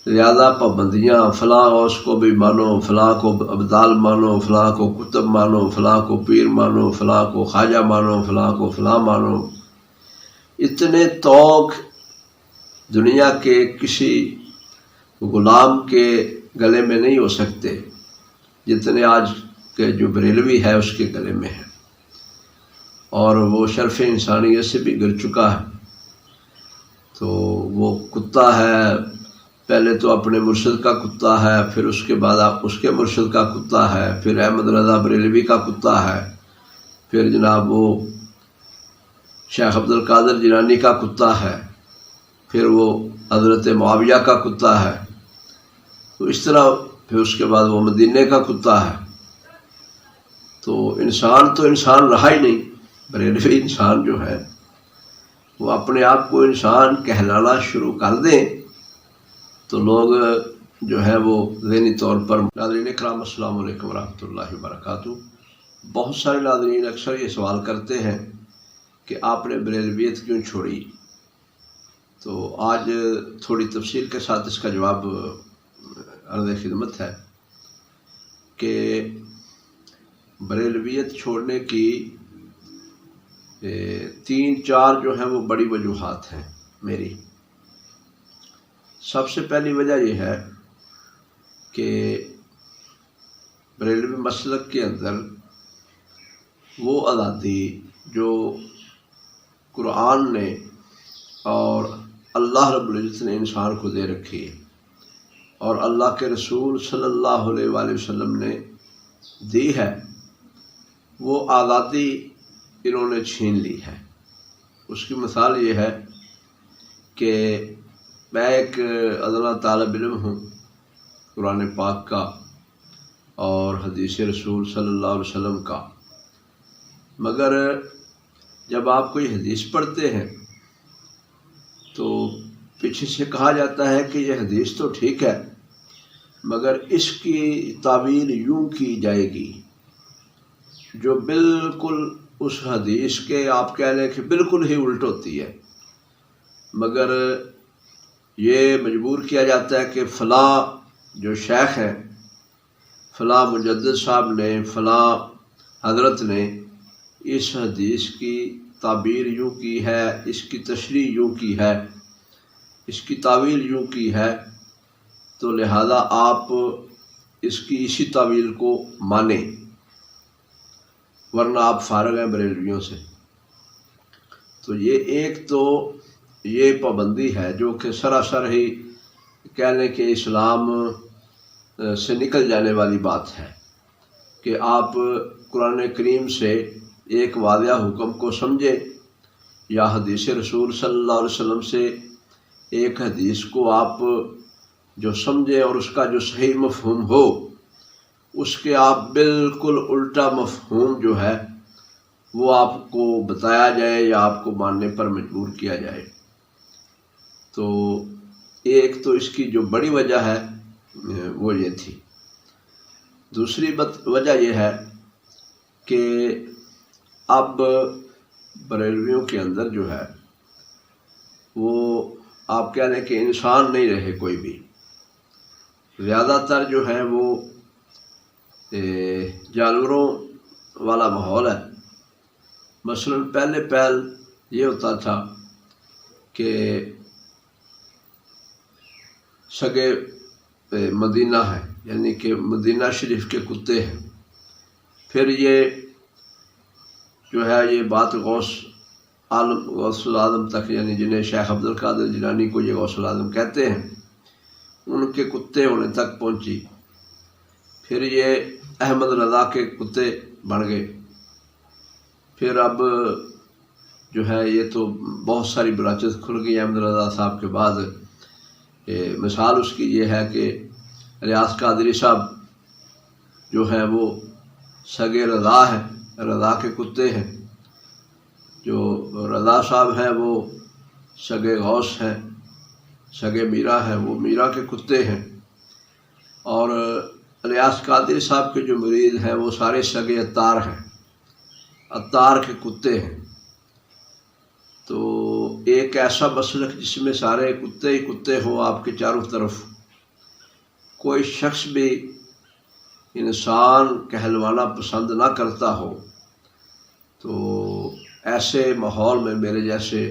زیادہ پابندیاں، فلاں غوث کو بھی مانو، فلاں کو ابدال مانو، فلاں کو کتب مانو، فلاں کو پیر مانو، فلاں کو خواجہ مانو، فلاں کو فلاں مانو، اتنے توق دنیا کے کسی غلام کے گلے میں نہیں ہو سکتے جتنے آج کے جو بریلوی ہے اس کے گلے میں ہے، اور وہ شرف انسانیت سے بھی گر چکا ہے۔ تو وہ کتا ہے، پہلے تو اپنے مرشد کا کتا ہے، پھر اس کے بعد اس کے مرشد کا کتا ہے، پھر احمد رضا بریلوی کا کتا ہے، پھر جناب وہ شیخ عبد القادر جیلانی کا کتا ہے، پھر وہ حضرت معاویہ کا کتا ہے، تو اس طرح پھر اس کے بعد وہ مدینے کا کتا ہے۔ تو انسان رہا ہی نہیں۔ بریلوی انسان جو ہے وہ اپنے آپ کو انسان کہلانا شروع کر دیں تو لوگ جو ہے وہ ذہنی طور پر۔ ناظرین اکرام السلام علیکم ورحمۃ اللہ وبرکاتہ۔ بہت سارے ناظرین اکثر یہ سوال کرتے ہیں کہ آپ نے بریلویت کیوں چھوڑی، تو آج تھوڑی تفصیل کے ساتھ اس کا جواب عرض خدمت ہے کہ بریلویت چھوڑنے کی 3-4 جو ہیں وہ بڑی وجوہات ہیں میری۔ سب سے پہلی وجہ یہ ہے کہ بریلوی مسلک کے اندر وہ آزادی جو قرآن نے اور اللہ رب العزت نے انسان کو دے رکھی ہے اور اللہ کے رسول صلی اللہ علیہ وآلہ وسلم نے دی ہے، وہ آزادی انہوں نے چھین لی ہے۔ اس کی مثال یہ ہے کہ میں ایک ادنا طالب علم ہوں قرآن پاک کا اور حدیث رسول صلی اللہ علیہ وسلم کا، مگر جب آپ کوئی حدیث پڑھتے ہیں تو پیچھے سے کہا جاتا ہے کہ یہ حدیث تو ٹھیک ہے مگر اس کی تعویل یوں کی جائے گی جو بالکل اس حدیث کے آپ کہہ لیں کہ بالکل ہی الٹ ہوتی ہے، مگر یہ مجبور کیا جاتا ہے کہ فلاں جو شیخ ہیں، فلاں مجدد صاحب نے، فلاں حضرت نے اس حدیث کی تعبیر یوں کی ہے، اس کی تشریح یوں کی ہے، اس کی تعویل یوں کی ہے، تو لہذا آپ اس کی اسی تعویل کو مانیں، ورنہ آپ فارغ ہیں بریلویوں سے۔ تو یہ پابندی ہے جو کہ سراسر ہی کہہ لیں کہ اسلام سے نکل جانے والی بات ہے کہ آپ قرآن کریم سے ایک واضح حکم کو سمجھیں یا حدیث رسول صلی اللہ علیہ وسلم سے ایک حدیث کو آپ جو سمجھیں اور اس کا جو صحیح مفہوم ہو اس کے آپ بالکل الٹا مفہوم جو ہے وہ آپ کو بتایا جائے یا آپ کو ماننے پر مجبور کیا جائے۔ تو ایک تو اس کی جو بڑی وجہ ہے وہ یہ تھی۔ دوسری وجہ یہ ہے کہ اب بریلویوں کے اندر جو ہے وہ آپ کہہ لیں کہ انسان نہیں رہے کوئی بھی، زیادہ تر جو ہے وہ جانوروں والا ماحول ہے۔ مثلا پہل یہ ہوتا تھا کہ سگے مدینہ ہے، یعنی کہ مدینہ شریف کے کتے ہیں، پھر یہ جو ہے یہ بات غوث العظم تک، یعنی جنہیں شیخ عبد القادر جیلانی کو یہ غوث العظم کہتے ہیں، ان کے کتے ہونے تک پہنچی، پھر یہ احمد رضا کے کتے بن گئے، پھر اب جو ہے یہ تو بہت ساری برانچز کھل گئی احمد رضا صاحب کے بعد۔ مثال اس کی یہ ہے کہ ریاض قادری صاحب جو ہیں وہ سگے رضا ہیں، رضا کے کتے ہیں، جو رضا صاحب ہیں وہ سگے غوث ہیں، سگے میرا ہیں، وہ میرا کے کتے ہیں، اور ریاض قادری صاحب کے جو مرید ہیں وہ سارے سگے عطار ہیں، عطار کے کتے ہیں۔ تو ایک ایسا مسلک جس میں سارے کتے ہی کتے ہوں آپ کے چاروں طرف، کوئی شخص بھی انسان کہلوانا پسند نہ کرتا ہو تو ایسے ماحول میں میرے جیسے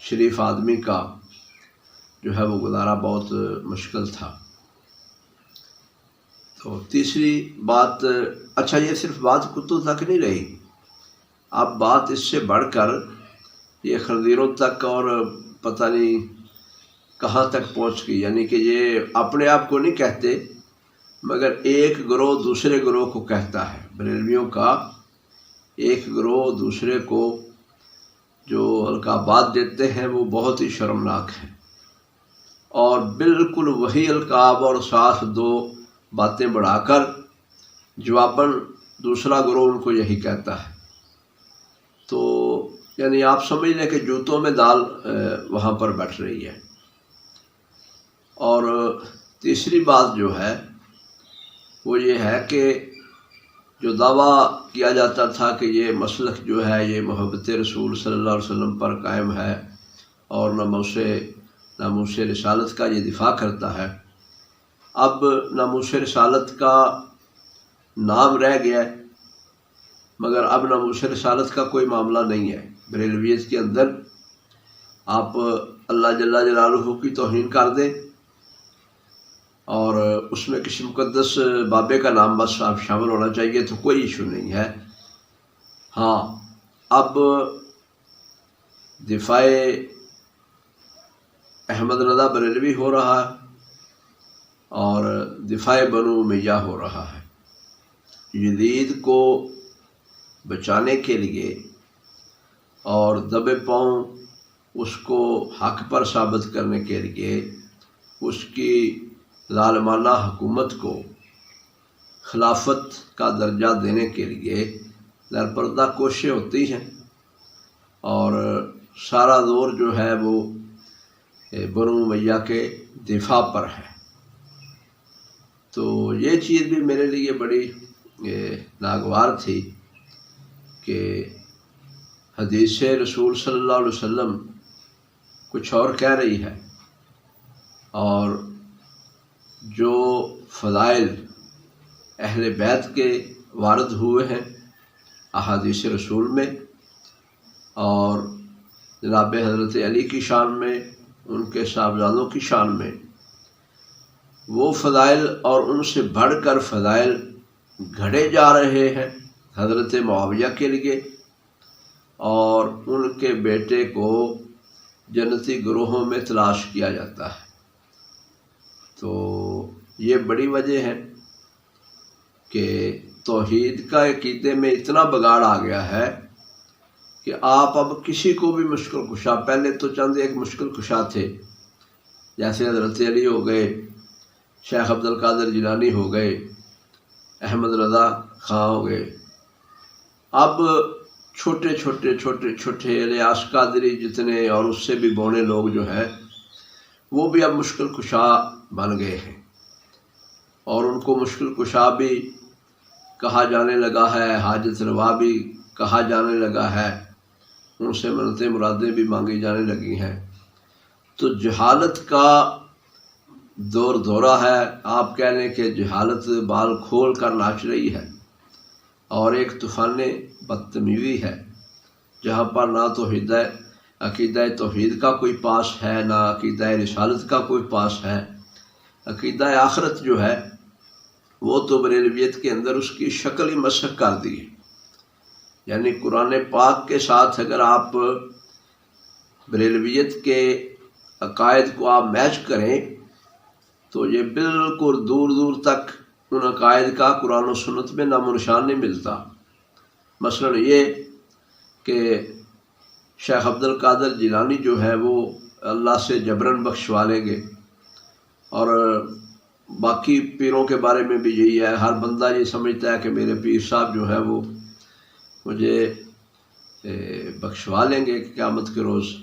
شریف آدمی کا جو ہے وہ گزارا بہت مشکل تھا۔ تو تیسری بات، اچھا یہ صرف بات کتوں تک نہیں رہی، اب بات اس سے بڑھ کر یہ خنزیروں تک اور پتہ نہیں کہاں تک پہنچ گئی، یعنی کہ یہ اپنے آپ کو نہیں کہتے مگر ایک گروہ دوسرے گروہ کو کہتا ہے۔ بریلویوں کا ایک گروہ دوسرے کو جو القابات دیتے ہیں وہ بہت ہی شرمناک ہیں، اور بالکل وہی القاب اور ساتھ دو باتیں بڑھا کر جواباً دوسرا گروہ ان کو یہی کہتا ہے۔ تو یعنی آپ سمجھ لیں کہ جوتوں میں دال وہاں پر بیٹھ رہی ہے۔ اور تیسری بات جو ہے وہ یہ ہے کہ جو دعویٰ کیا جاتا تھا کہ یہ مسلک جو ہے یہ محبت رسول صلی اللہ علیہ وسلم پر قائم ہے اور ناموس رسالت کا یہ دفاع کرتا ہے، اب ناموس رسالت کا نام رہ گیا ہے مگر اب ناموس رسالت کا کوئی معاملہ نہیں ہے۔ بریلویت کے اندر آپ اللہ جل جلالہ کی توہین کر دیں اور اس میں کسی مقدس بابے کا نام بس آپ شامل ہونا چاہیے تو کوئی ایشو نہیں ہے۔ ہاں، اب دفاع احمد رضا بریلوی ہو رہا ہے اور دفاع بنو امیہ ہو رہا ہے۔ یزید کو بچانے کے لیے اور دبے پاؤں اس کو حق پر ثابت کرنے کے لیے اس کی ظالمانہ حکومت کو خلافت کا درجہ دینے کے لیے درپردہ کوششیں ہوتی ہیں، اور سارا زور جو ہے وہ بنو امیہ کے دفاع پر ہے۔ تو یہ چیز بھی میرے لیے بڑی ناگوار تھی کہ حدیث رسول صلی اللہ علیہ وسلم کچھ اور کہہ رہی ہے، اور جو فضائل اہل بیت کے وارد ہوئے ہیں احادیث رسول میں اور جناب حضرت علی کی شان میں، ان کے صاحبزادوں کی شان میں، وہ فضائل اور ان سے بڑھ کر فضائل گھڑے جا رہے ہیں حضرت معاویہ کے لیے، اور ان کے بیٹے کو جنتی گروہوں میں تلاش کیا جاتا ہے۔ تو یہ بڑی وجہ ہے کہ توحید کا عقیدے میں اتنا بگاڑ آ گیا ہے کہ آپ اب کسی کو بھی مشکل کشا، پہلے تو چند ایک مشکل کشا تھے جیسے حضرت علی ہو گئے، شیخ عبد القادر جیلانی ہو گئے، احمد رضا خان ہو گئے، اب چھوٹے الیاس قادری جتنے اور اس سے بھی بونے لوگ جو ہیں وہ بھی اب مشکل کشا بن گئے ہیں، اور ان کو مشکل کشا بھی کہا جانے لگا ہے، حاجت روا بھی کہا جانے لگا ہے، ان سے منتیں مرادیں بھی مانگی جانے لگی ہیں۔ تو جہالت کا دور دورہ ہے، آپ کہہ لیں کہ جہالت بال کھول کر ناچ رہی ہے، اور ایک طوفان بدتمیزی ہے جہاں پر نہ تو عقیدہ توحید کا کوئی پاس ہے، نہ عقیدہ رسالت کا کوئی پاس ہے۔ عقیدہ آخرت جو ہے وہ تو بریلویت کے اندر اس کی شکل ہی مسخ کر دی ہے، یعنی قرآن پاک کے ساتھ اگر آپ بریلویت کے عقائد کو آپ میچ کریں تو یہ بالکل دور دور تک ان عقائد کا قرآن و سنت میں نام و نشان نہیں ملتا۔ مثلا یہ کہ شیخ عبد القادر جیلانی جو ہے وہ اللہ سے جبراً بخشوا لیں گے، اور باقی پیروں کے بارے میں بھی یہی ہے، ہر بندہ یہ سمجھتا ہے کہ میرے پیر صاحب جو ہے وہ مجھے بخشوا لیں گے قیامت کے روز،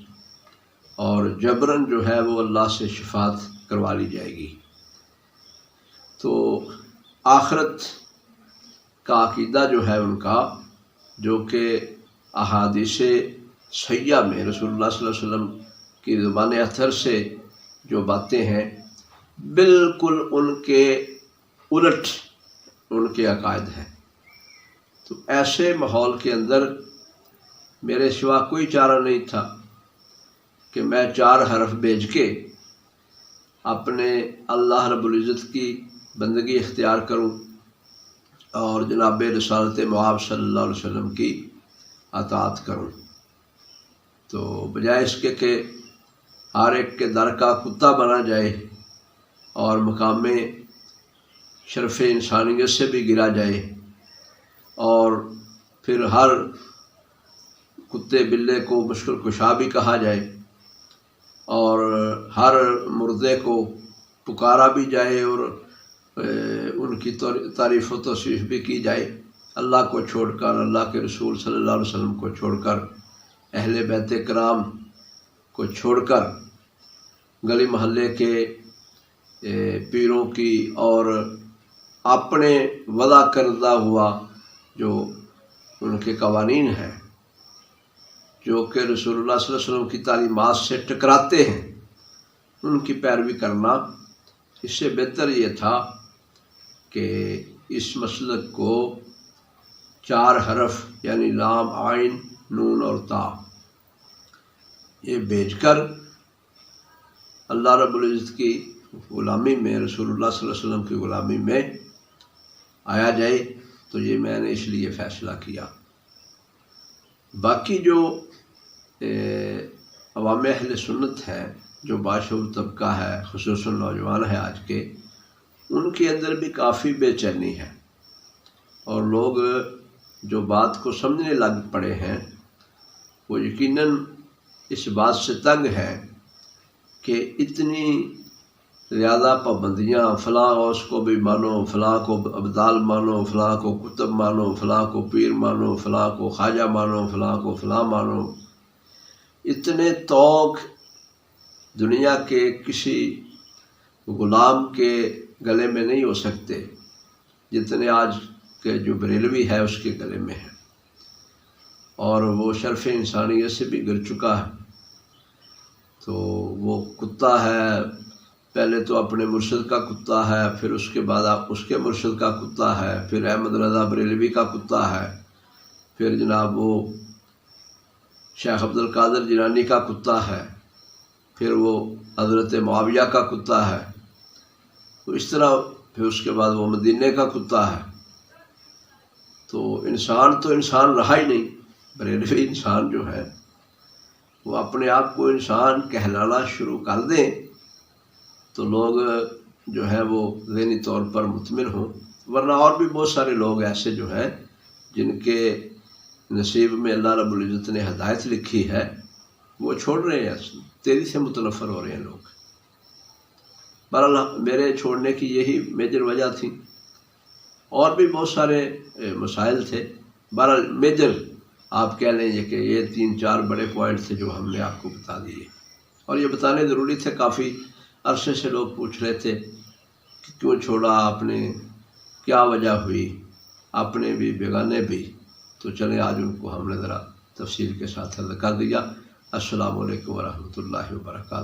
اور جبراً جو ہے وہ اللہ سے شفاعت کروا لی جائے گی۔ تو آخرت کا عقیدہ جو ہے ان کا، جو کہ احادیث صحیحہ میں رسول اللہ صلی اللہ علیہ وسلم کی زبان اطہر سے جو باتیں ہیں بالکل ان کے الٹ ان کے عقائد ہیں۔ تو ایسے ماحول کے اندر میرے سوا کوئی چارہ نہیں تھا کہ میں 4 حرف بھیج کے اپنے اللہ رب العزت کی بندگی اختیار کروں اور جناب رسالت معاب صلی اللہ علیہ وسلم کی اطاعت کروں۔ تو بجائے اس کے کہ ہر ایک کے در کا کتا بنا جائے اور مقام شرف انسانیت سے بھی گرا جائے اور پھر ہر کتے بلے کو مشکل کشا بھی کہا جائے اور ہر مردے کو پکارا بھی جائے اور ان کی تعریف و توصیف بھی کی جائے، اللہ کو چھوڑ کر، اللہ کے رسول صلی اللہ علیہ وسلم کو چھوڑ کر، اہل بیت کرام کو چھوڑ کر، گلی محلے کے پیروں کی اور اپنے وضع کردہ ہوا جو ان کے قوانین ہیں جو کہ رسول اللہ صلی اللہ علیہ وسلم کی تعلیمات سے ٹکراتے ہیں، ان کی پیروی کرنا، اس سے بہتر یہ تھا کہ اس مسلک کو 4 حرف یعنی لام، عین، نون اور تا یہ بھیج کر اللہ رب العزت کی غلامی میں، رسول اللہ صلی اللہ علیہ وسلم کی غلامی میں آیا جائے۔ تو یہ میں نے اس لیے فیصلہ کیا۔ باقی جو عوام اہل سنت ہیں، جو باشعور طبقہ ہے، خصوصاً نوجوان ہے آج کے، ان کے اندر بھی کافی بے چینی ہے اور لوگ جو بات کو سمجھنے لگ پڑے ہیں وہ یقیناً اس بات سے تنگ ہے کہ اتنی زیادہ پابندیاں، فلاں غوث کو بھی مانو، فلاں کو ابدال مانو، فلاں کو کتب مانو، فلاں کو پیر مانو، فلاں کو خواجہ مانو، فلاں کو فلاں مانو، اتنے توق دنیا کے کسی غلام کے گلے میں نہیں ہو سکتے جتنے آج کے جو بریلوی ہے اس کے گلے میں ہے، اور وہ شرف انسانیت سے بھی گر چکا ہے۔ تو وہ کتا ہے، پہلے تو اپنے مرشد کا کتا ہے، پھر اس کے بعد اس کے مرشد کا کتا ہے، پھر احمد رضا بریلوی کا کتا ہے، پھر جناب وہ شیخ عبد القادر جیلانی کا کتا ہے، پھر وہ حضرت معاویہ کا کتا ہے، تو اس طرح پھر اس کے بعد وہ مدینے کا کتا ہے۔ تو انسان رہا ہی نہیں۔ بریلوی انسان جو ہے وہ اپنے آپ کو انسان کہلانا شروع کر دیں تو لوگ جو ہے وہ ذہنی طور پر مطمئن ہوں، ورنہ اور بھی بہت سارے لوگ ایسے جو ہیں جن کے نصیب میں اللہ رب العزت نے ہدایت لکھی ہے وہ چھوڑ رہے ہیں، تیزی سے متنفر ہو رہے ہیں لوگ۔ بہرحال میرے چھوڑنے کی یہی میجر وجہ تھی، اور بھی بہت سارے مسائل تھے، بہرحال میجر آپ کہہ لیں کہ یہ 3-4 بڑے پوائنٹ تھے جو ہم نے آپ کو بتا دیے، اور یہ بتانے ضروری تھے۔ کافی عرصے سے لوگ پوچھ رہے تھے کہ کیوں چھوڑا آپ نے، کیا وجہ ہوئی، اپنے بھی بیگانے بھی، تو چلیں آج ان کو ہم نے ذرا تفصیل کے ساتھ حل کر دیا۔ السلام علیکم ورحمۃ اللہ وبرکاتہ۔